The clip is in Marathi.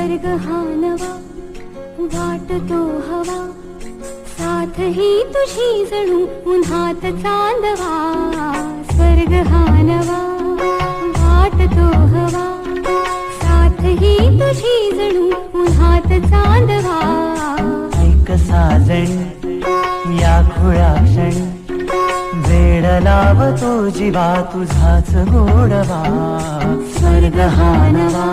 स्वर्ग हा नवा वाटतो हवा, साथ ही तुझी जणू उन्हात चांदवा. स्वर्ग हा नवा वाटतो हवा, साथ ही तुझी जणू उन्हात चांदवा. ऐक साजणी या खुळ्या क्षणी, वेड लावतो जीवा तुझाच गोडवा. स्वर्ग हा नवा